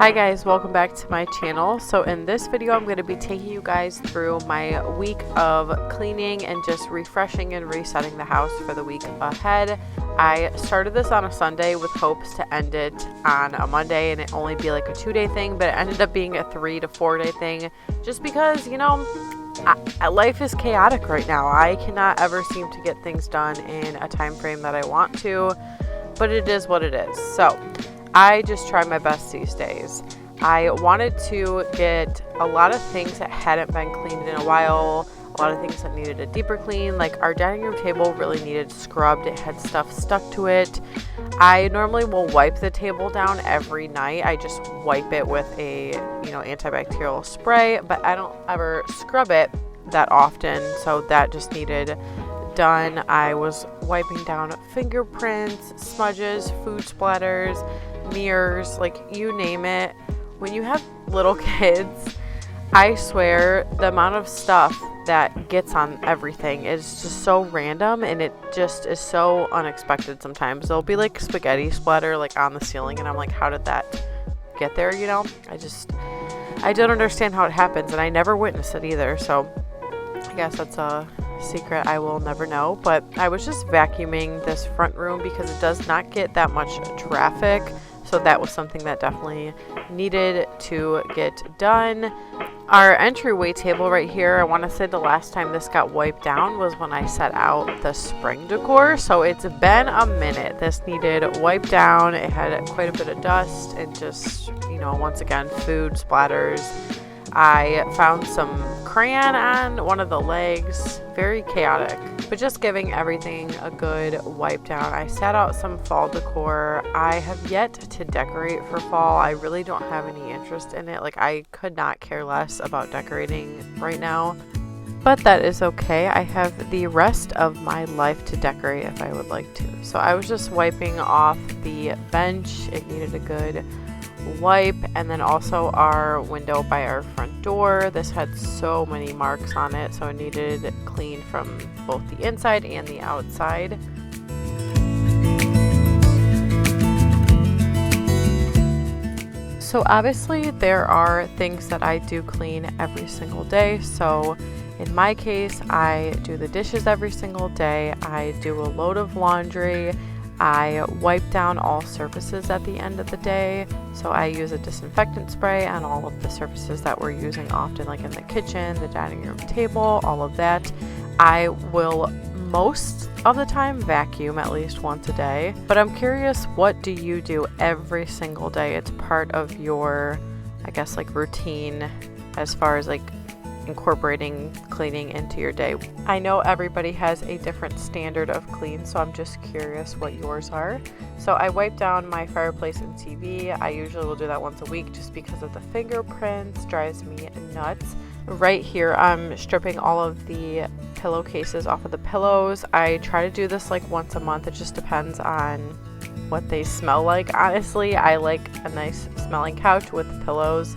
Hi guys, welcome back to my channel. So in this video I'm going to be taking you guys through my week of cleaning and just refreshing and resetting the house for the week ahead. I started this on a Sunday with hopes to end it on a Monday and it only be like a 2-day thing, but it ended up being a 3 to 4 day thing just because, you know, life is chaotic right now. I cannot ever seem to get things done in a time frame that I want to, but it is what it is. So I just try my best these days. I wanted to get a lot of things that hadn't been cleaned in a while, a lot of things that needed a deeper clean. Like our dining room table really needed scrubbed. It had stuff stuck to it. I normally will wipe the table down every night. I just wipe it with a, antibacterial spray, but I don't ever scrub it that often. So that just needed done. I was wiping down fingerprints, smudges, food splatters, mirrors, like you name it. When you have little kids, I swear the amount of stuff that gets on everything is just so random, and it just is so unexpected. Sometimes there'll be like spaghetti splatter like on the ceiling and I'm like, how did that get there? I don't understand how it happens, and I never witnessed it either, so I guess that's a secret I will never know. But I was just vacuuming this front room because it does not get that much traffic, so that was something that definitely needed to get done. Our entryway table right here, I want to say the last time this got wiped down was when I set out the spring decor, so it's been a minute. This needed wiped down. It had quite a bit of dust and just, once again, food splatters. I found some crayon on one of the legs. Very chaotic, but just giving everything a good wipe down. I set out some fall decor. I have yet to decorate for fall. I really don't have any interest in it. Like, I could not care less about decorating right now, but that is okay. I have the rest of my life to decorate if I would like to. So I was just wiping off the bench. It needed a good wipe, and then also our window by our front door. This had so many marks on it, so it needed clean from both the inside and the outside. So obviously there are things that I do clean every single day. So in my case, I do the dishes every single day. I do a load of laundry. I wipe down all surfaces at the end of the day, so I use a disinfectant spray on all of the surfaces that we're using often, like in the kitchen, the dining room table, all of that. I will most of the time vacuum at least once a day, but I'm curious, what do you do every single day? It's part of your, routine as far as incorporating cleaning into your day. I know everybody has a different standard of clean, so I'm just curious what yours are. So I wipe down my fireplace and TV. I usually will do that once a week just because of the fingerprints. Drives me nuts. Right here I'm stripping all of the pillowcases off of the pillows. I try to do this once a month. It just depends on what they smell like. Honestly, I like a nice smelling couch with pillows.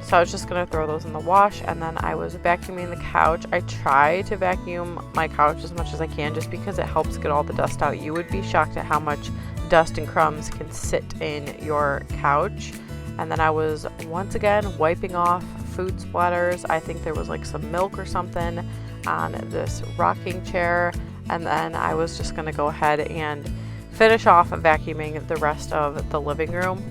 So I was just going to throw those in the wash, and then I was vacuuming the couch. I try to vacuum my couch as much as I can just because it helps get all the dust out. You would be shocked at how much dust and crumbs can sit in your couch. And then I was once again wiping off food splatters. I think there was some milk or something on this rocking chair. And then I was just going to go ahead and finish off vacuuming the rest of the living room.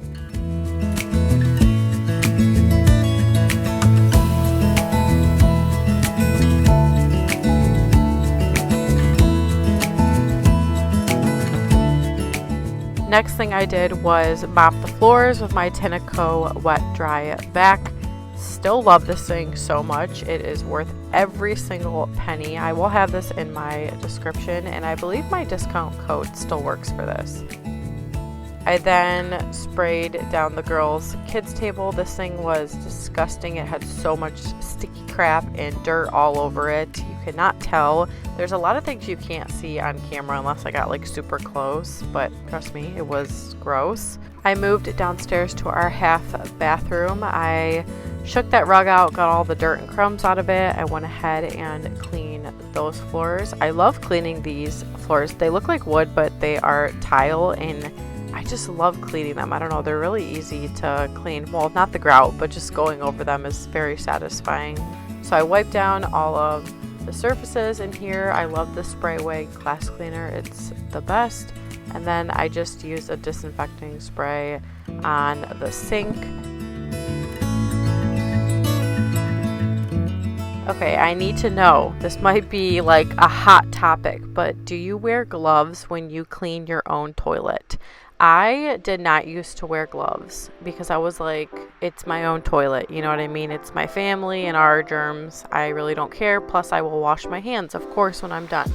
Next thing I did was mop the floors with my Tinaco wet dry vac. Still love this thing so much. It is worth every single penny. I will have this in my description, and I believe my discount code still works for this. I then sprayed down the girls' kids table. This thing was disgusting. It had so much sticky crap and dirt all over it. You could not tell. There's a lot of things you can't see on camera unless I got super close, but trust me, it was gross. I moved downstairs to our half bathroom. I shook that rug out, got all the dirt and crumbs out of it. I went ahead and cleaned those floors. I love cleaning these floors. They look like wood, but they are tile, and I just love cleaning them. I don't know, they're really easy to clean. Well, not the grout, but just going over them is very satisfying. So I wipe down all of the surfaces in here. I love the Sprayway glass cleaner, it's the best. And then I just use a disinfecting spray on the sink. Okay, I need to know, this might be like a hot topic, but do you wear gloves when you clean your own toilet? I did not used to wear gloves because I was like, it's my own toilet, you know what I mean? It's my family and our germs. I really don't care. Plus, I will wash my hands, of course, when I'm done.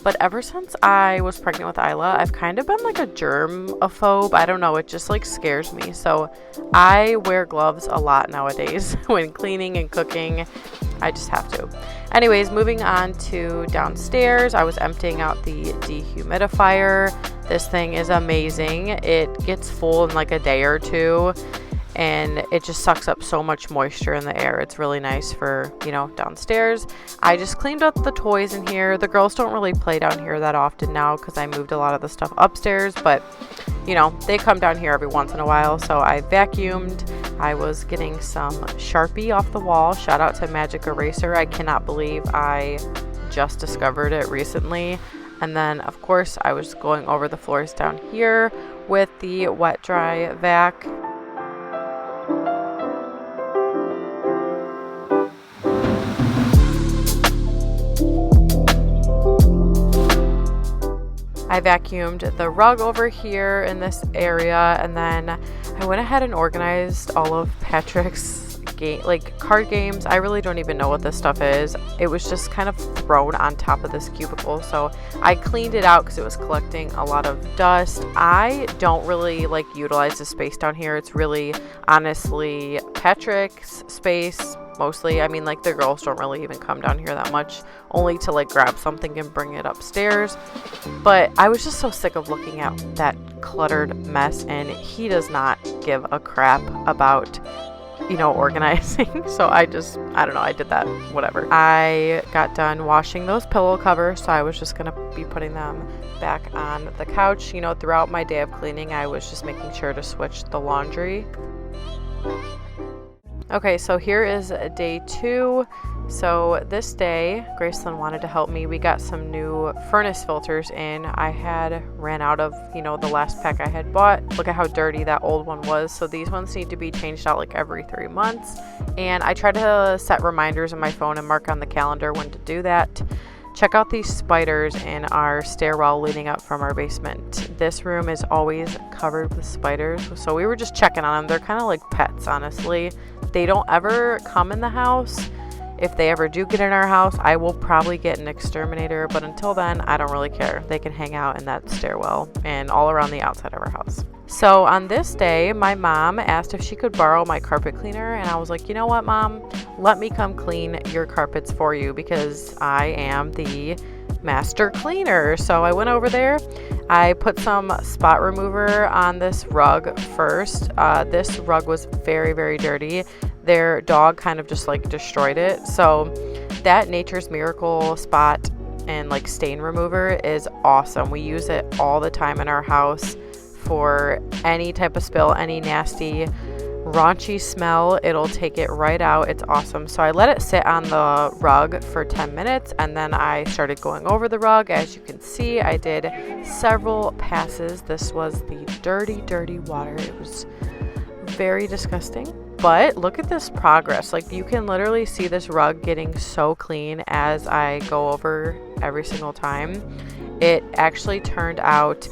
But ever since I was pregnant with Isla, I've kind of been like a germaphobe. I don't know, it just like scares me. So I wear gloves a lot nowadays when cleaning and cooking. I just have to. Anyways, moving on to downstairs, I was emptying out the dehumidifier. This thing is amazing. It gets full in like a day or two, and it just sucks up so much moisture in the air. It's really nice for, you know, downstairs. I just cleaned up the toys in here. The girls don't really play down here that often now because I moved a lot of the stuff upstairs, but you know, they come down here every once in a while. So I vacuumed. I was getting some Sharpie off the wall. Shout out to Magic Eraser. I cannot believe I just discovered it recently. And then of course I was going over the floors down here with the wet dry vac. I vacuumed the rug over here in this area, and then I went ahead and organized all of Patrick's card games. I really don't even know what this stuff is. It was just kind of thrown on top of this cubicle, so I cleaned it out because it was collecting a lot of dust. I don't really like utilize the space down here. It's really honestly Patrick's space mostly. I mean, like, the girls don't really even come down here that much, only to like grab something and bring it upstairs. But I was just so sick of looking at that cluttered mess, and he does not give a crap about, you know, organizing. So I don't know, I did that, whatever. I got done washing those pillow covers, so I was just gonna be putting them back on the couch. You know, throughout my day of cleaning, I was just making sure to switch the laundry. Okay, so here is day 2. So this day, Gracelyn wanted to help me. We got some new furnace filters in. I had ran out of, you know, the last pack I had bought. Look at how dirty that old one was. So these ones need to be changed out like every 3 months. And I try to set reminders on my phone and mark on the calendar when to do that. Check out these spiders in our stairwell leading up from our basement. This room is always covered with spiders, so we were just checking on them. They're kind of like pets, honestly. They don't ever come in the house. If they ever do get in our house, I will probably get an exterminator, but until then, I don't really care. They can hang out in that stairwell and all around the outside of our house. So on this day, my mom asked if she could borrow my carpet cleaner, and I was like, you know what, Mom? Let me come clean your carpets for you because I am the master cleaner. So I went over there. I put some spot remover on this rug first. This rug was very, very dirty. Their dog kind of just like destroyed it. So that Nature's Miracle spot and like stain remover is awesome. We use it all the time in our house for any type of spill, any nasty raunchy smell. It'll take it right out. It's awesome. So I let it sit on the rug for 10 minutes, and then I started going over the rug. As you can see, I did several passes. This was the dirty water. It was very disgusting, but look at this progress. Like, you can literally see this rug getting so clean as I go over every single time. It actually turned out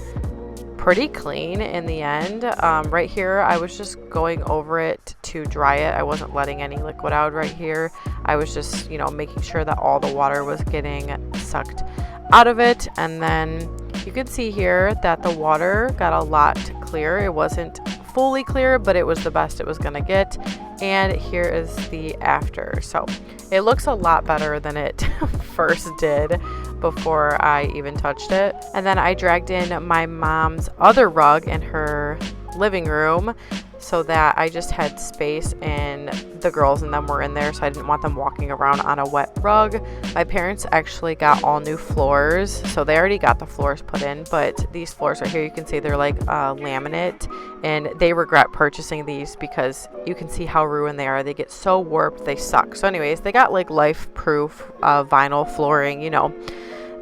pretty clean in the end. Right here, I was just going over it to dry it. I wasn't letting any liquid out right here. I was just, you know, making sure that all the water was getting sucked out of it. And then you can see here that the water got a lot clearer. It wasn't fully clear, but it was the best it was gonna get. And here is the after. So it looks a lot better than it first did before I even touched it. And then I dragged in my mom's other rug in her living room. so that I just had space and the girls and them were in there, so I didn't want them walking around on a wet rug. My parents actually got all new floors, so they already got the floors put in, but these floors right here, you can see they're like laminate, and they regret purchasing these because you can see how ruined they are. They get so warped, they suck. So anyways, they got like life-proof vinyl flooring, you know,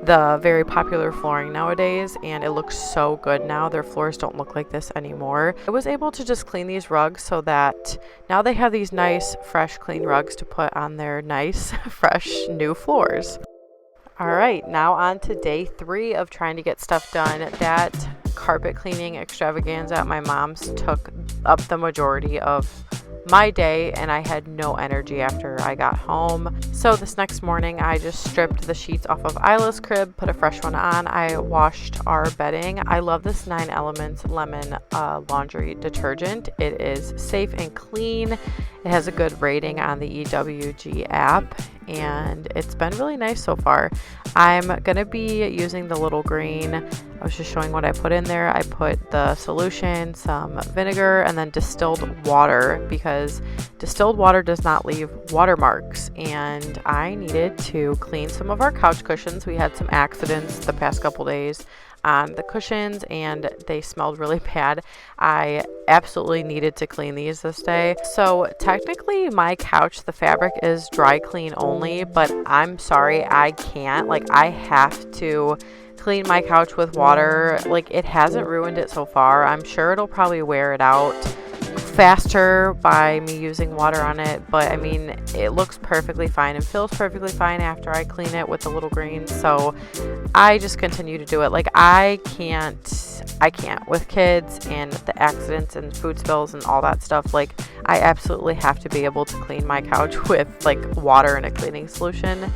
the very popular flooring nowadays, and it looks so good now. Their floors don't look like this anymore. I was able to just clean these rugs so that now they have these nice fresh clean rugs to put on their nice fresh new floors. All right, now on to day 3 of trying to get stuff done. That carpet cleaning extravaganza at my mom's took up the majority of my day, and I had no energy after I got home. So this next morning I just stripped the sheets off of Isla's crib, put a fresh one on. I washed our bedding. I love this 9 Elements lemon laundry detergent. It is safe and clean. It has a good rating on the EWG app, and it's been really nice so far. I'm gonna be using the little green. I was just showing what I put in there. I put the solution, some vinegar, and then distilled water, because distilled water does not leave watermarks, and I needed to clean some of our couch cushions. We had some accidents the past couple days on the cushions and they smelled really bad. I absolutely needed to clean these this day. So technically my couch, the fabric is dry clean only, but I'm sorry, I can't. Like, I have to clean my couch with water. Like, it hasn't ruined it so far. I'm sure it'll probably wear it out faster by me using water on it, but I mean, it looks perfectly fine and feels perfectly fine after I clean it with the little green. So I just continue to do it. Like, I can't with kids and the accidents and food spills and all that stuff. Like, I absolutely have to be able to clean my couch with like water and a cleaning solution.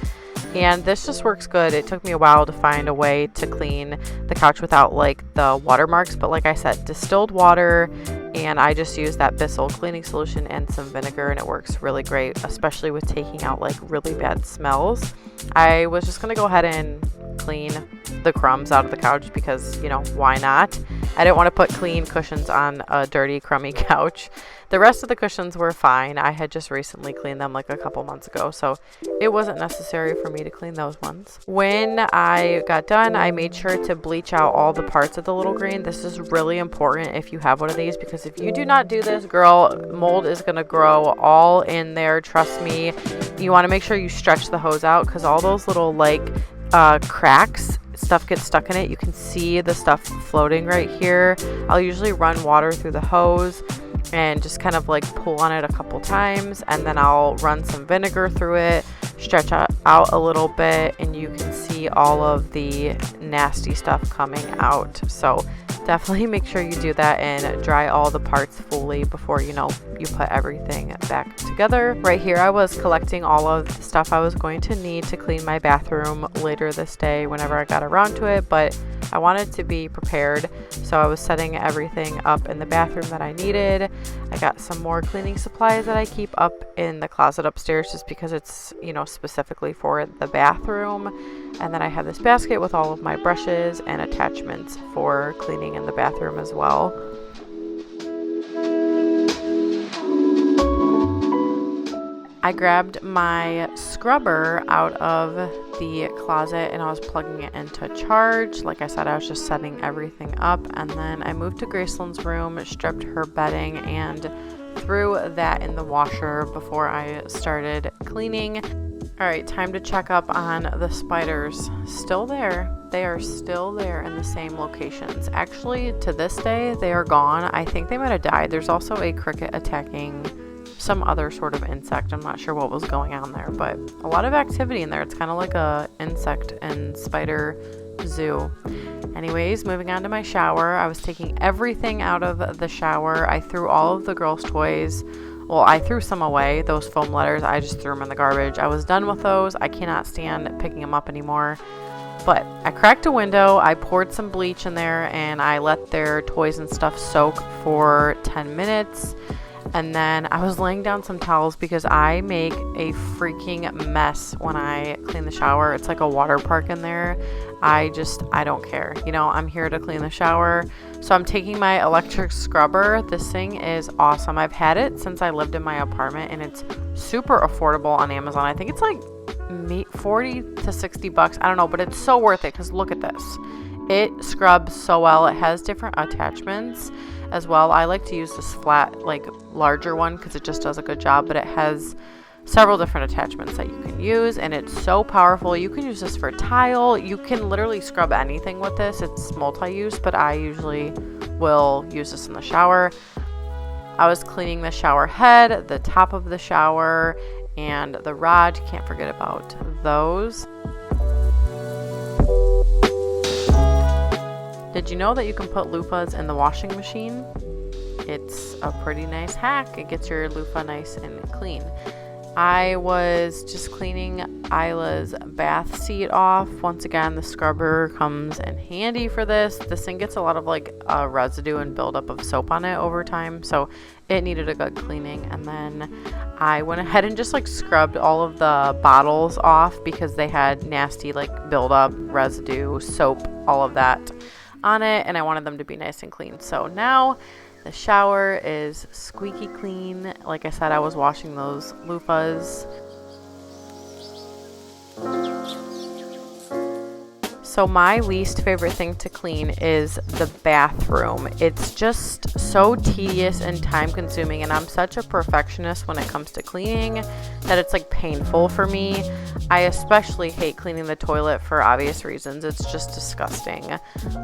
And this just works good. It took me a while to find a way to clean the couch without like the watermarks, but like I said, distilled water, and I just use that Bissell cleaning solution and some vinegar, and it works really great, especially with taking out like really bad smells. I was just gonna go ahead and clean the crumbs out of the couch because, you know, why not? I didn't want to put clean cushions on a dirty, crummy couch. The rest of the cushions were fine. I had just recently cleaned them like a couple months ago, so it wasn't necessary for me to clean those ones. When I got done, I made sure to bleach out all the parts of the little green. This is really important if you have one of these, because if you do not do this, girl, mold is going to grow all in there. Trust me. You want to make sure you stretch the hose out, because all those little like cracks, stuff gets stuck in it. You can see the stuff floating right here. I'll usually run water through the hose and just kind of like pull on it a couple times, and then I'll run some vinegar through it, stretch out a little bit, and you can see all of the nasty stuff coming out. So definitely make sure you do that and dry all the parts fully before, you know, you put everything back together. Right here I was collecting all of the stuff I was going to need to clean my bathroom later this day whenever I got around to it, but I wanted to be prepared, so I was setting everything up in the bathroom that I needed. I got some more cleaning supplies that I keep up in the closet upstairs just because it's, you know, specifically for the bathroom. And then I have this basket with all of my brushes and attachments for cleaning in the bathroom as well. I grabbed my scrubber out of the closet and I was plugging it into charge. Like I said, I was just setting everything up, and then I moved to Graceland's room, stripped her bedding, and threw that in the washer before I started cleaning. All right, time to check up on the spiders. Still there. They are still there in the same locations. Actually, to this day, they are gone. I think they might have died. There's also a cricket attacking some other sort of insect. I'm not sure what was going on there, but a lot of activity in there. It's kind of like a insect and spider zoo. Anyways, moving on to my shower. I was taking everything out of the shower. I threw all of the girls' toys. Well, I threw some away. Those foam letters, I just threw them in the garbage. I was done with those. I cannot stand picking them up anymore. But I cracked a window, I poured some bleach in there, and I let their toys and stuff soak for 10 minutes. And then I was laying down some towels because I make a freaking mess when I clean the shower. It's like a water park in there. I don't care. You know, I'm here to clean the shower. So I'm taking my electric scrubber. This thing is awesome. I've had it since I lived in my apartment, and it's super affordable on Amazon. I think it's like 40 to 60 bucks. I don't know, but it's so worth it because look at this. It scrubs so well. It has different attachments as well. I like to use this flat, like larger one because it just does a good job, but it has several different attachments that you can use, and it's so powerful. You can use this for tile. You can literally scrub anything with this. It's multi-use, but I usually will use this in the shower. I was cleaning the shower head, the top of the shower, and the rod. Can't forget about those. Did you know that you can put loofahs in the washing machine? It's a pretty nice hack. It gets your loofah nice and clean. I was just cleaning Isla's bath seat off. Once again, the scrubber comes in handy for this. This thing gets a lot of like residue and buildup of soap on it over time, so it needed a good cleaning. And then I went ahead and just like scrubbed all of the bottles off because they had nasty like buildup, residue, soap, all of that on it, and I wanted them to be nice and clean. So now the shower is squeaky clean. Like I said, I was washing those loofahs. So my least favorite thing to clean is the bathroom. It's just so tedious and time consuming, and I'm such a perfectionist when it comes to cleaning that it's like painful for me. I especially hate cleaning the toilet for obvious reasons. It's just disgusting.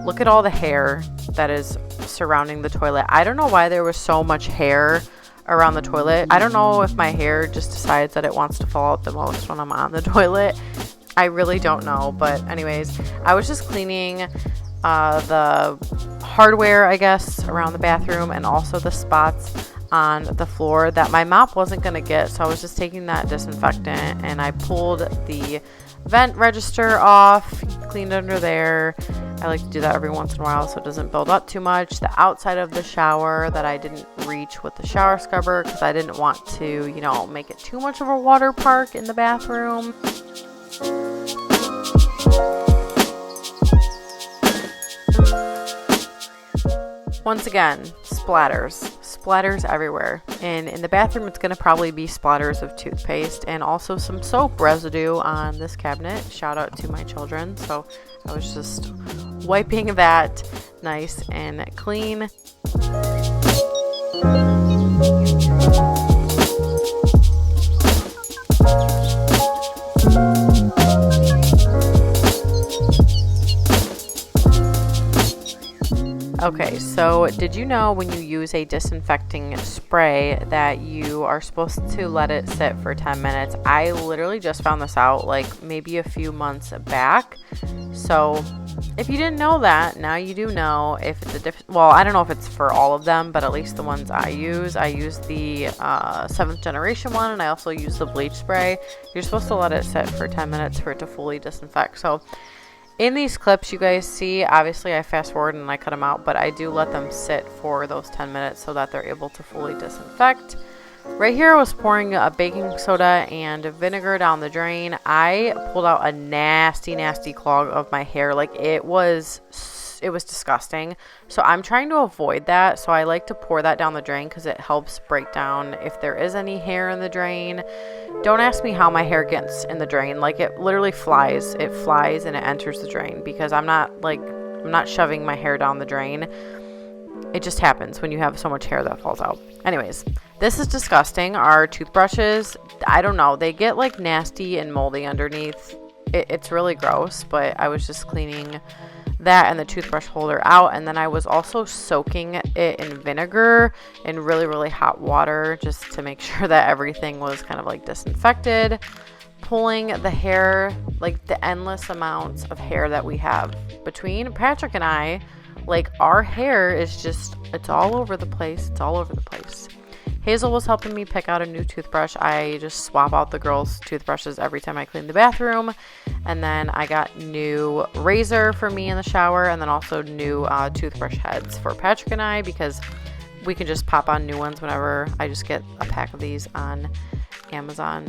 Look at all the hair that is surrounding the toilet. I don't know why there was so much hair around the toilet. I don't know if my hair just decides that it wants to fall out the most when I'm on the toilet. I really don't know, but anyways, I was just cleaning the hardware, I guess, around the bathroom, and also the spots on the floor that my mop wasn't going to get. So I was just taking that disinfectant and I pulled the vent register off, cleaned under there. I like to do that every once in a while so it doesn't build up too much. The outside of the shower that I didn't reach with the shower scrubber because I didn't want to, you know, make it too much of a water park in the bathroom. Once again, splatters everywhere, and in the bathroom it's going to probably be splatters of toothpaste and also some soap residue on this cabinet. Shout out to my children. So I was just wiping that nice and clean. Okay, so did you know when you use a disinfecting spray that you are supposed to let it sit for 10 minutes? I literally just found this out like maybe a few months back. So if you didn't know that, now you do know. If it's well, I don't know if it's for all of them, but at least the ones I use the 7th generation one, and I also use the bleach spray. You're supposed to let it sit for 10 minutes for it to fully disinfect. So in these clips you guys see, obviously I fast forward and I cut them out, but I do let them sit for those 10 minutes so that they're able to fully disinfect. Right here I was pouring a baking soda and vinegar down the drain. I pulled out a nasty clog of my hair. Like it was disgusting. So I'm trying to avoid that. So I like to pour that down the drain because it helps break down if there is any hair in the drain. Don't ask me how my hair gets in the drain. Like it literally flies. It flies and it enters the drain because I'm not shoving my hair down the drain. It just happens when you have so much hair that falls out. Anyways, this is disgusting. Our toothbrushes, I don't know, they get like nasty and moldy underneath. It's really gross, but I was just cleaning that and the toothbrush holder out, and then I was also soaking it in vinegar in really hot water just to make sure that everything was kind of like disinfected. Pulling the hair, like the endless amounts of hair that we have between Patrick and I, like our hair is just, it's all over the place. Hazel was helping me pick out a new toothbrush. I just swap out the girls' toothbrushes every time I clean the bathroom. And then I got new razor for me in the shower, and then also new toothbrush heads for Patrick and I because we can just pop on new ones whenever. I just get a pack of these on Amazon.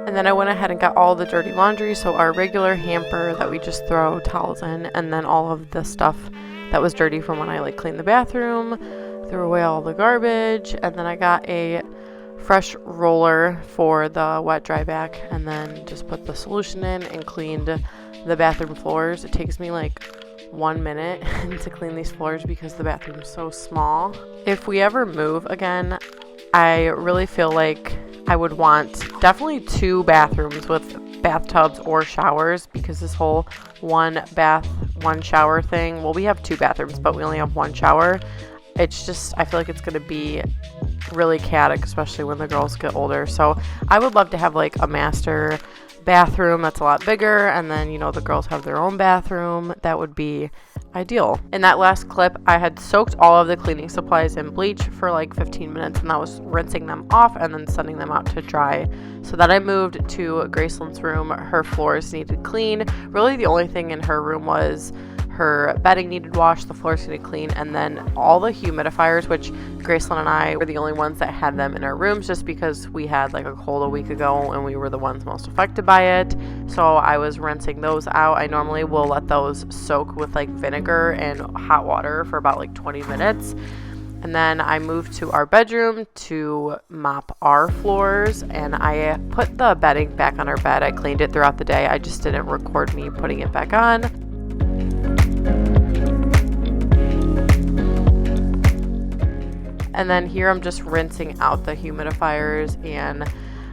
And then I went ahead and got all the dirty laundry, so our regular hamper that we just throw towels in, and then all of the stuff that was dirty from when I like cleaned the bathroom, threw away all the garbage, and then I got a fresh roller for the wet dry back, and then just put the solution in and cleaned the bathroom floors. It takes me like 1 minute to clean these floors because the bathroom is so small. If we ever move again, I really feel like I would want definitely 2 bathrooms with bathtubs or showers, because this whole 1 bath, 1 shower thing, well, we have 2 bathrooms, but we only have 1 shower. It's just, I feel like it's going to be really chaotic, especially when the girls get older. So I would love to have like a master bathroom that's a lot bigger, and then, you know, the girls have their own bathroom. That would be ideal. In that last clip, I had soaked all of the cleaning supplies in bleach for like 15 minutes, and that was rinsing them off and then sending them out to dry. So then I moved to Graceland's room. Her floors needed clean. Really the only thing in her room was her bedding needed washed, the floors needed clean, and then all the humidifiers, which Graceland and I were the only ones that had them in our rooms, just because we had like a cold a week ago and we were the ones most affected by it. So I was rinsing those out. I normally will let those soak with like vinegar and hot water for about like 20 minutes. And then I moved to our bedroom to mop our floors, and I put the bedding back on our bed. I cleaned it throughout the day. I just didn't record me putting it back on. And then here I'm just rinsing out the humidifiers, and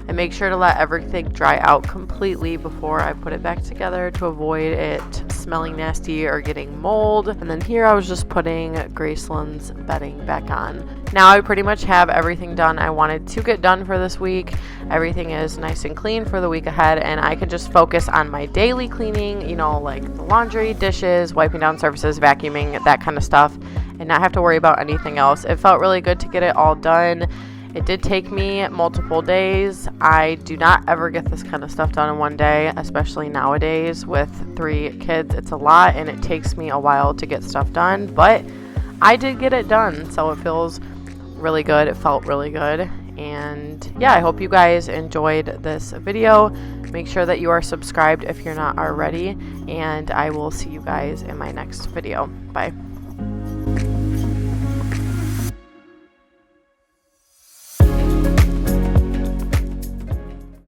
I make sure to let everything dry out completely before I put it back together to avoid it smelling nasty or getting mold. And then here I was just putting Graceland's bedding back on. Now I pretty much have everything done I wanted to get done for this week. Everything is nice and clean for the week ahead, and I can just focus on my daily cleaning, you know, like the laundry, dishes, wiping down surfaces, vacuuming, that kind of stuff, and not have to worry about anything else. It felt really good to get it all done. It did take me multiple days. I do not ever get this kind of stuff done in one day, especially nowadays with 3 kids. It's a lot, and it takes me a while to get stuff done, but I did get it done, so it feels really good. It felt really good. And yeah, I hope you guys enjoyed this video. Make sure that you are subscribed if you're not already, and I will see you guys in my next video. Bye.